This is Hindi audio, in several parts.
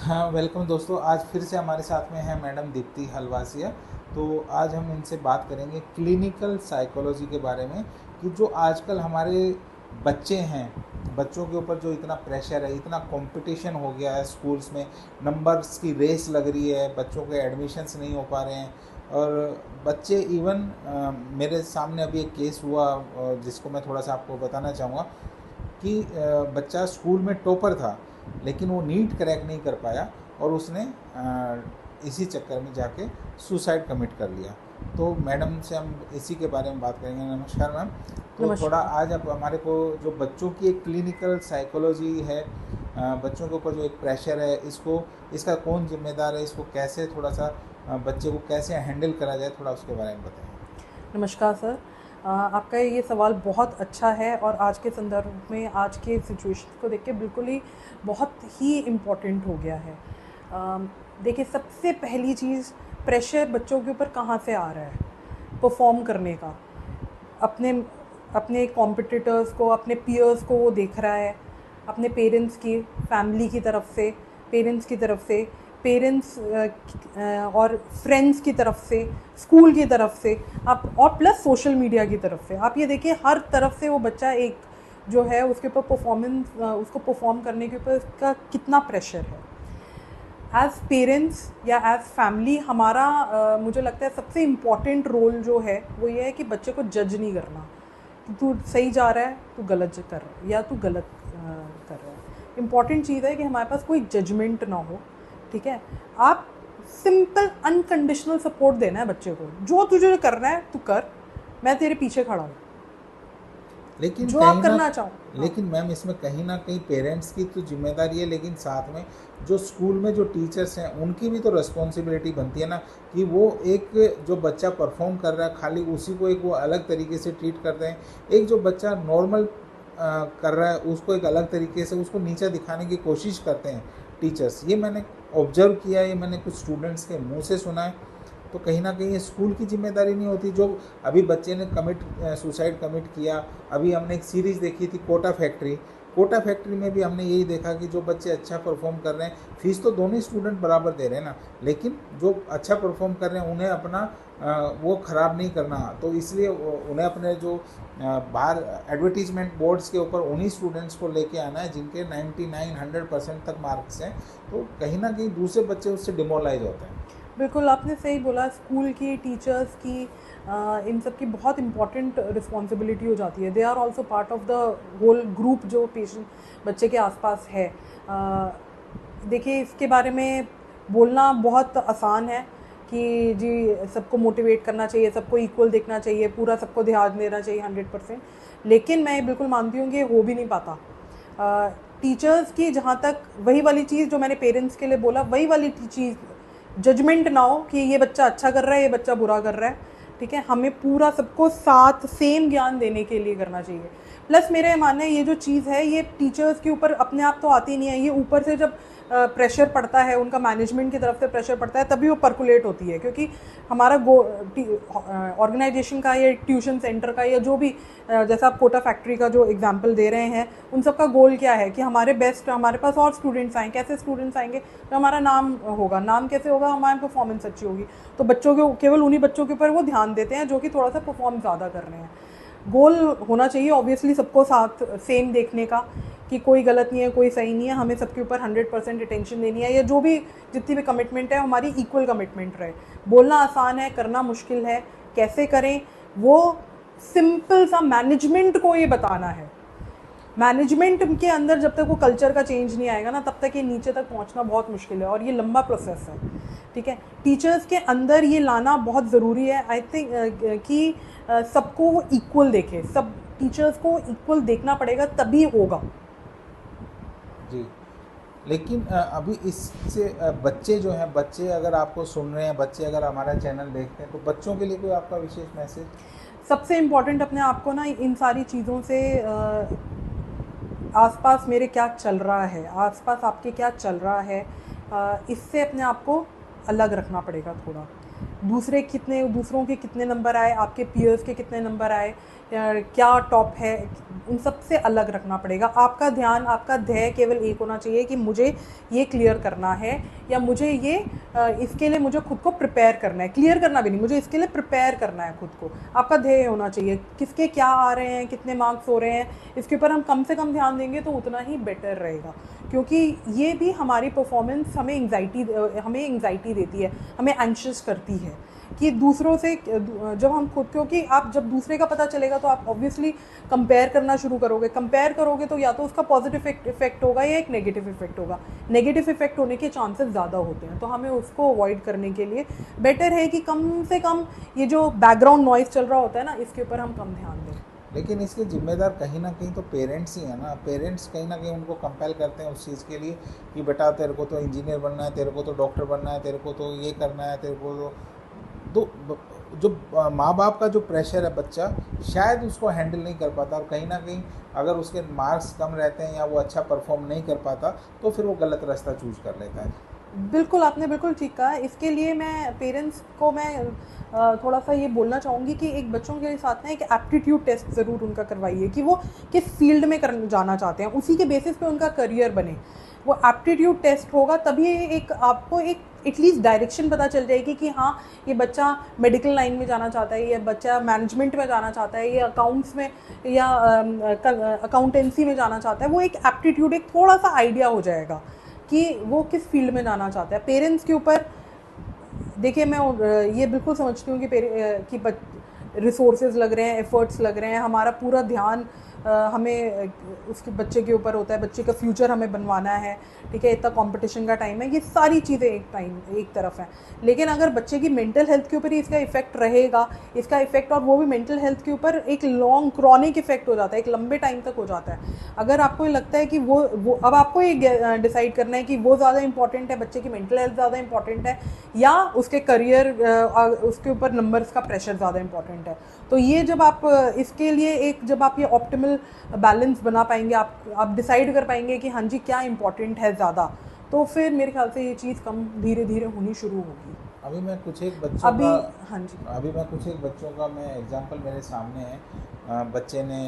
हाँ, वेलकम दोस्तों। आज फिर से हमारे साथ में है मैडम दीप्ति हलवासिया। तो आज हम इनसे बात करेंगे क्लिनिकल साइकोलॉजी के बारे में कि जो आजकल हमारे बच्चे हैं, बच्चों के ऊपर जो इतना प्रेशर है, इतना कंपटीशन हो गया है स्कूल्स में, नंबर्स की रेस लग रही है, बच्चों के एडमिशन्स नहीं हो पा रहे हैं। और बच्चे इवन मेरे सामने अभी एक केस हुआ जिसको मैं थोड़ा सा आपको बताना चाहूँगा कि बच्चा स्कूल में टॉपर था, लेकिन वो नीट क्रैक नहीं कर पाया और उसने इसी चक्कर में जाके सुसाइड कमिट कर लिया। तो मैडम से हम इसी के बारे में बात करेंगे। नमस्कार मैम। तो थोड़ा नमस्कार। आज आप हमारे को जो बच्चों की एक क्लिनिकल साइकोलॉजी है, बच्चों के ऊपर जो एक प्रेशर है, इसको इसका कौन जिम्मेदार है, इसको कैसे थोड़ा सा बच्चे को कैसे हैंडल करा जाए, थोड़ा उसके बारे में बताएं। नमस्कार सर। आपका ये सवाल बहुत अच्छा है और आज के संदर्भ में, आज के सिचुएशन को देख के बिल्कुल ही बहुत ही इम्पोर्टेंट हो गया है। देखिए, सबसे पहली चीज़, प्रेशर बच्चों के ऊपर कहाँ से आ रहा है? परफॉर्म करने का। अपने अपने कॉम्पिटिटर्स को, अपने पीयर्स को वो देख रहा है, अपने पेरेंट्स की, फैमिली की तरफ से, पेरेंट्स की तरफ से, पेरेंट्स और फ्रेंड्स की तरफ से, स्कूल की तरफ से, आप और प्लस सोशल मीडिया की तरफ से। आप ये देखिए, हर तरफ से वो बच्चा एक जो है उसके ऊपर परफॉर्मेंस, उसको परफॉर्म करने के ऊपर उसका कितना प्रेशर है। एज़ पेरेंट्स या एज़ फैमिली हमारा मुझे लगता है सबसे इम्पॉर्टेंट रोल जो है वो ये है कि बच्चे को जज नहीं करना कि तू सही जा रहा है, तू गलत कर रहा है या तू गलत कर रहा है। इम्पॉर्टेंट चीज़ है कि हमारे पास कोई जजमेंट ना हो। ठीक है, आप सिंपल अनकंडीशनल सपोर्ट देना है बच्चे को। जो तुझे करना है तू कर, मैं तेरे पीछे खड़ा हूँ, लेकिन जो कहीं आप ना करना चाहो। हाँ, लेकिन मैम इसमें कहीं ना कहीं पेरेंट्स की तो जिम्मेदारी है, लेकिन साथ में जो स्कूल में जो टीचर्स हैं उनकी भी तो रिस्पॉन्सिबिलिटी बनती है ना, कि वो एक जो बच्चा परफॉर्म कर रहा है खाली उसी को एक वो अलग तरीके से ट्रीट करते हैं। एक जो बच्चा नॉर्मल कर रहा है उसको एक अलग तरीके से उसको नीचा दिखाने की कोशिश करते हैं टीचर्स। ये मैंने ऑब्जर्व किया है, ये मैंने कुछ स्टूडेंट्स के मुंह से सुना है। तो कहीं ना कहीं ये स्कूल की जिम्मेदारी नहीं होती। जो अभी बच्चे ने सुसाइड कमिट किया, अभी हमने एक सीरीज़ देखी थी कोटा फैक्ट्री। कोटा फैक्ट्री में भी हमने यही देखा कि जो बच्चे अच्छा परफॉर्म कर रहे हैं, फीस तो दोनों ही स्टूडेंट बराबर दे रहे हैं ना, लेकिन जो अच्छा परफॉर्म कर रहे हैं उन्हें अपना वो ख़राब नहीं करना। तो इसलिए उन्हें अपने जो बाहर एडवर्टीजमेंट बोर्ड्स के ऊपर उन्हीं स्टूडेंट्स को लेके आना है जिनके 99-100% तक मार्क्स हैं। तो कहीं ना कहीं दूसरे बच्चे उससे डिमोलाइज होते हैं। बिल्कुल आपने सही बोला। स्कूल की, टीचर्स की, इन सब की बहुत इम्पॉर्टेंट रिस्पॉन्सिबिलिटी हो जाती है। They are also part of the whole group जो पेशेंट बच्चे के आसपास है। देखिए, इसके बारे में बोलना बहुत आसान है कि जी सबको मोटिवेट करना चाहिए, सबको इक्वल देखना चाहिए, पूरा सबको ध्यान देना चाहिए 100%। लेकिन मैं बिल्कुल मानती हूँ कि हो भी नहीं पाता। टीचर्स की जहाँ तक, वही वाली चीज़ जो मैंने पेरेंट्स के लिए बोला, वही वाली चीज़, जजमेंट ना हो कि ये बच्चा अच्छा कर रहा है, ये बच्चा बुरा कर रहा है। ठीक है, हमें पूरा सबको साथ सेम ज्ञान देने के लिए करना चाहिए। प्लस मेरा ये मानना है, ये जो चीज़ है ये टीचर्स के ऊपर अपने आप तो आती नहीं है, ये ऊपर से जब प्रेशर पड़ता है, उनका मैनेजमेंट की तरफ से प्रेशर पड़ता है, तभी वो पर्कुलेट होती है। क्योंकि हमारा ऑर्गेनाइजेशन का या ट्यूशन सेंटर का या जो भी, जैसा आप कोटा फैक्ट्री का जो एग्जांपल दे रहे हैं, उन सब का गोल क्या है कि हमारे बेस्ट, हमारे पास और स्टूडेंट्स आएँ। कैसे स्टूडेंट्स आएंगे? तो हमारा नाम होगा। नाम कैसे होगा? हमारी परफॉर्मेंस अच्छी होगी। तो बच्चों के, केवल उन्हीं बच्चों के ऊपर वो ध्यान देते हैं जो कि थोड़ा सा परफॉर्म ज़्यादा कर रहे हैं। गोल होना चाहिए ऑब्वियसली सबको साथ सेम देखने का, कि कोई गलत नहीं है, कोई सही नहीं है, हमें सबके ऊपर 100% अटेंशन देनी है, या जो भी जितनी भी कमिटमेंट है हमारी इक्वल कमिटमेंट रहे। बोलना आसान है, करना मुश्किल है। कैसे करें वो सिंपल सा मैनेजमेंट को ये बताना है। मैनेजमेंट के अंदर जब तक वो कल्चर का चेंज नहीं आएगा ना, तब तक ये नीचे तक पहुंचना बहुत मुश्किल है और ये लंबा प्रोसेस है। ठीक है, टीचर्स के अंदर ये लाना बहुत ज़रूरी है। आई थिंक कि सबको वो इक्वल देखे, सब टीचर्स को इक्वल देखना पड़ेगा, तभी होगा। जी, लेकिन अभी इससे बच्चे जो हैं, बच्चे अगर आपको सुन रहे हैं, बच्चे अगर हमारा चैनल देखते हैं, तो बच्चों के लिए कोई आपका विशेष मैसेज? सबसे इम्पॉर्टेंट, अपने आप को ना इन सारी चीज़ों से, आसपास मेरे क्या चल रहा है, आसपास आपके क्या चल रहा है, इससे अपने आप को अलग रखना पड़ेगा थोड़ा। दूसरों के कितने नंबर आए, आपके पीयर्स के कितने नंबर आए, क्या टॉप है, उन सब से अलग रखना पड़ेगा। आपका ध्यान, आपका ध्येय केवल एक होना चाहिए कि मुझे ये क्लियर करना है, या मुझे ये इसके लिए मुझे खुद को प्रिपेयर करना है, क्लियर करना भी नहीं, मुझे इसके लिए प्रिपेयर करना है खुद को। आपका ध्येय होना चाहिए, किसके क्या आ रहे हैं, कितने मार्क्स हो रहे हैं, इसके ऊपर हम कम से कम ध्यान देंगे तो उतना ही बेटर रहेगा, क्योंकि ये भी हमारी परफॉर्मेंस हमें एंग्जाइटी देती है, हमें एंशियस करती है कि दूसरों से जब हम खुद, क्योंकि आप जब दूसरे का पता चलेगा तो आप ऑब्वियसली कंपेयर करना शुरू करोगे। कंपेयर करोगे तो या तो उसका पॉजिटिव इफेक्ट होगा या एक नेगेटिव इफेक्ट होगा। नेगेटिव इफेक्ट होने के चांसेस ज़्यादा होते हैं, तो हमें उसको अवॉइड करने के लिए बेटर है कि कम से कम ये जो बैकग्राउंड नॉइज़ चल रहा होता है ना, इसके ऊपर हम कम ध्यान दें। लेकिन इसके जिम्मेदार कहीं ना कहीं तो पेरेंट्स ही हैं ना। पेरेंट्स कहीं ना कहीं उनको कंपेल करते हैं उस चीज़ के लिए कि बेटा तेरे को तो इंजीनियर बनना है, तेरे को तो डॉक्टर बनना है, तेरे को तो ये करना है, तेरे को जो माँ बाप का जो प्रेशर है बच्चा शायद उसको हैंडल नहीं कर पाता, और कहीं ना कहीं अगर उसके मार्क्स कम रहते हैं या वो अच्छा परफॉर्म नहीं कर पाता तो फिर वो गलत रास्ता चूज कर लेता है। बिल्कुल, आपने बिल्कुल ठीक कहा। इसके लिए मैं पेरेंट्स को थोड़ा सा ये बोलना चाहूँगी कि एक बच्चों के साथ ना एक एप्टीट्यूड टेस्ट ज़रूर उनका करवाइए कि वो किस फील्ड में जाना चाहते हैं, उसी के बेसिस पे उनका करियर बने। वो एप्टीट्यूड टेस्ट होगा तभी एक आपको एक एटलीस्ट डायरेक्शन पता चल जाएगी कि हाँ, ये बच्चा मेडिकल लाइन में जाना चाहता है, ये बच्चा मैनेजमेंट में जाना चाहता है, ये अकाउंट्स में या अकाउंटेंसी में जाना चाहता है। वो एक एप्टीट्यूड, एक थोड़ा सा आइडिया हो जाएगा कि वो किस फील्ड में जाना चाहता है। पेरेंट्स के ऊपर देखिए, मैं ये बिल्कुल समझती हूँ कि रिसोर्सेज लग रहे हैं, एफर्ट्स लग रहे हैं, हमारा पूरा ध्यान हमें उसके बच्चे के ऊपर होता है, बच्चे का फ्यूचर हमें बनवाना है, ठीक है, इतना कंपटीशन का टाइम है, ये सारी चीज़ें एक तरफ हैं। लेकिन अगर बच्चे की मेंटल हेल्थ के ऊपर ही इसका इफेक्ट रहेगा, इसका इफेक्ट, और वो भी मेंटल हेल्थ के ऊपर एक लॉन्ग क्रॉनिक इफेक्ट हो जाता है, एक लंबे टाइम तक हो जाता है। अगर आपको लगता है कि वो अब आपको ये डिसाइड करना है कि वो ज़्यादा इंपॉर्टेंट है, बच्चे की मेंटल हेल्थ ज़्यादा इंपॉर्टेंट है, या उसके करियर, उसके ऊपर नंबर्स का प्रेशर ज़्यादा इंपॉर्टेंट है। तो ये जब आप इसके लिए जब आप ये ऑप्टिमल बैलेंस बना पाएंगे, आप डिसाइड कर पाएंगे कि हाँ जी क्या इंपॉर्टेंट है ज़्यादा, तो फिर मेरे ख्याल से ये चीज़ कम धीरे धीरे होनी शुरू होगी। अभी मैं कुछ एक बच्चों का हाँ जी, अभी मैं कुछ एक बच्चों का मैं एग्जांपल मेरे सामने है। बच्चे ने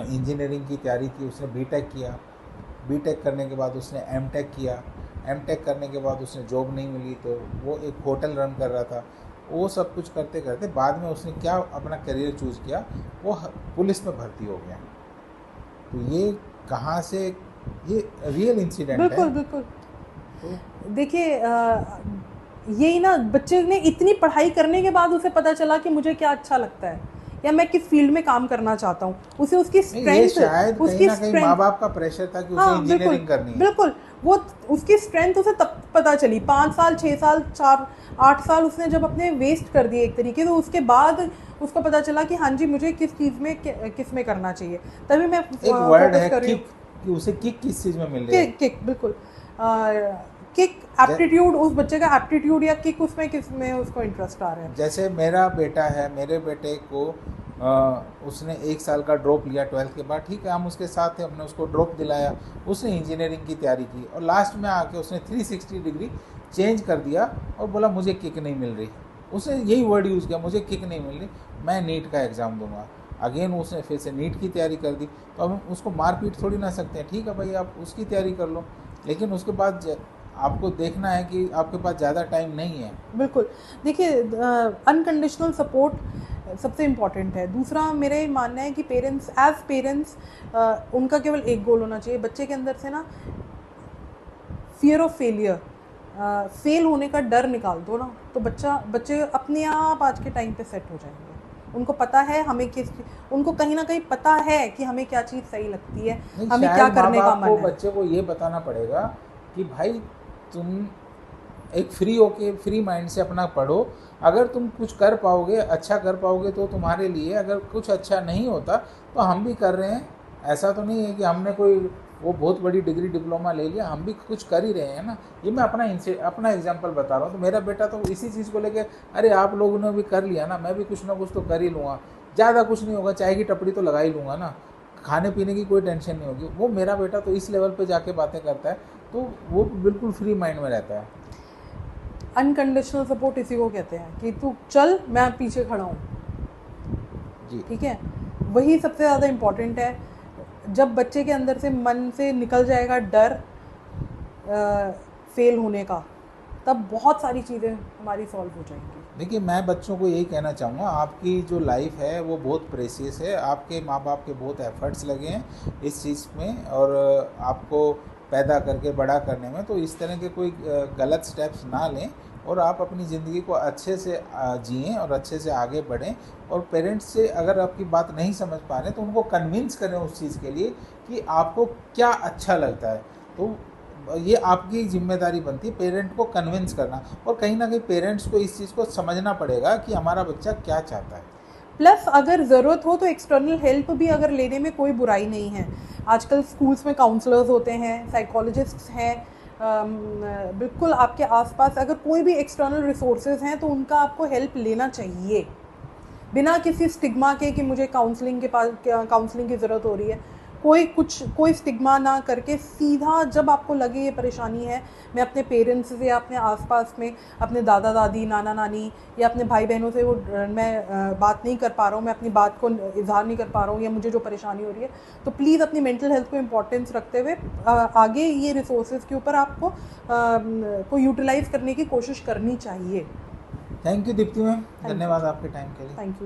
इंजीनियरिंग की तैयारी की, उसने बीटेक किया, बीटेक करने के बाद उसने एमटेक किया, एमटेक करने के बाद उसने जॉब नहीं मिली तो वो एक होटल रन कर रहा था। वो सब कुछ करते करते बाद में उसने क्या अपना करियर चूज़ किया, वो पुलिस में भर्ती हो गया। तो ये कहाँ से, ये रियल इंसिडेंट है। बिल्कुल बिल्कुल। तो देखिए, यही ना, बच्चे ने इतनी पढ़ाई करने के बाद उसे पता चला कि मुझे क्या अच्छा लगता है या मैं किस फील्ड में काम करना चाहता हूँ, उसे उसकी स्ट्रेंथ, शायद कहीं ना कहीं माँ बाप का प्रेशर था कि उसे इंजीनियरिंग करनी है। बिल्कुल, वो उसकी स्ट्रेंथ उसे तब पता चली, 5 साल 6 साल 8 साल उसने जब अपने वेस्ट कर दिए एक तरीके, तो उसके बाद उसको पता चला कि हाँ जी मुझे किस में करना चाहिए। तभी मैं एक वर्ड है किक, कि उसे किक किस चीज़ में मिल रही है। किक बिल्कुल, किक एप्टीट्यूड, उस बच्चे का एप्टीट्यूड या किक उसमें किस में उसको इंटरेस्ट आ रहा है। जैसे मेरा बेटा है, मेरे बेटे को उसने 1 साल का ड्रॉप लिया 12th के बाद, ठीक है, हम उसके साथ थे, हमने उसको ड्रॉप दिलाया, उसने इंजीनियरिंग की तैयारी की और लास्ट में आके उसने 360 डिग्री चेंज कर दिया और बोला मुझे किक नहीं मिल रही। उसने यही वर्ड यूज़ किया, मुझे किक नहीं मिल रही, मैं नीट का एग्ज़ाम दूंगा। अगेन उसने फिर से नीट की तैयारी कर दी। तो अब हम उसको मारपीट थोड़ी ना सकते हैं, ठीक है भाई आप उसकी तैयारी कर लो, लेकिन उसके बाद आपको देखना है कि आपके पास ज़्यादा टाइम नहीं है। बिल्कुल, देखिए, अनकंडीशनल सपोर्ट सबसे इम्पॉर्टेंट है। दूसरा मेरा ये मानना है कि पेरेंट्स उनका केवल एक गोल होना चाहिए, बच्चे के अंदर से ना फियर ऑफ फेलियर, फेल होने का डर निकाल दो ना, तो बच्चे अपने आप आज के टाइम पे सेट हो जाएंगे। उनको पता है उनको कहीं ना कहीं पता है कि हमें क्या चीज़ सही लगती है, हमें क्या करने का मन है। बच्चे को ये बताना पड़ेगा कि भाई तुम एक फ्री माइंड से अपना पढ़ो, अगर तुम कुछ कर पाओगे, अच्छा कर पाओगे तो तुम्हारे लिए, अगर कुछ अच्छा नहीं होता तो हम भी कर रहे हैं। ऐसा तो नहीं है कि हमने कोई वो बहुत बड़ी डिग्री डिप्लोमा ले लिया, हम भी कुछ कर ही रहे हैं ना। ये मैं अपना एग्जांपल बता रहा हूँ। तो मेरा बेटा तो इसी चीज़ को लेके, अरे आप लोगों ने भी कर लिया ना, मैं भी कुछ ना कुछ तो कर ही लूँगा, ज़्यादा कुछ नहीं होगा, चाय की टपड़ी तो लगा ही लूँगा ना, खाने पीने की कोई टेंशन नहीं होगी। वो मेरा बेटा तो इस लेवल पे जाके बातें करता है, तो वो बिल्कुल फ्री माइंड में रहता है। अनकंडीशनल सपोर्ट इसी को कहते हैं कि तू चल, मैं पीछे खड़ा हूँ। जी। ठीक है, वही सबसे ज़्यादा इम्पॉर्टेंट है। जब बच्चे के अंदर से मन से निकल जाएगा डर फेल होने का, तब बहुत सारी चीज़ें हमारी सॉल्व हो जाएंगी। देखिए, मैं बच्चों को यही कहना चाहूँगा, आपकी जो लाइफ है वो बहुत प्रेशियस है। आपके माँ बाप के बहुत एफर्ट्स लगे हैं इस चीज़ में, और आपको पैदा करके बड़ा करने में। तो इस तरह के कोई गलत स्टेप्स ना लें, और आप अपनी ज़िंदगी को अच्छे से जिएँ और अच्छे से आगे बढ़ें। और पेरेंट्स से अगर आपकी बात नहीं समझ पा रहे तो उनको कन्विंस करें उस चीज़ के लिए कि आपको क्या अच्छा लगता है। तो ये आपकी जिम्मेदारी बनती है पेरेंट को कन्विंस करना, और कहीं ना कहीं पेरेंट्स को इस चीज़ को समझना पड़ेगा कि हमारा बच्चा क्या चाहता है। प्लस अगर ज़रूरत हो तो एक्सटर्नल हेल्प भी अगर लेने में कोई बुराई नहीं है। आजकल स्कूल्स में काउंसलर्स होते हैं, साइकोलॉजिस्ट्स हैं, बिल्कुल आपके आसपास अगर कोई भी एक्सटर्नल रिसोर्सेज हैं तो उनका आपको हेल्प लेना चाहिए, बिना किसी स्टिग्मा के कि मुझे काउंसलिंग के पास काउंसलिंग की ज़रूरत हो रही है। कोई स्टिग्मा ना करके सीधा जब आपको लगे ये परेशानी है, मैं अपने पेरेंट्स से या अपने आसपास में अपने दादा दादी, नाना नानी या अपने भाई बहनों से मैं बात नहीं कर पा रहा हूँ, मैं अपनी बात को इजहार नहीं कर पा रहा हूँ, या मुझे जो परेशानी हो रही है, तो प्लीज़ अपनी मेंटल हेल्थ को इम्पोर्टेंस रखते हुए आगे ये रिसोर्सेज के ऊपर आपको को यूटिलाइज़ करने की कोशिश करनी चाहिए। Thank you Deepti ma'am, thank you. धन्यवाद आपके टाइम के लिए। Thank you.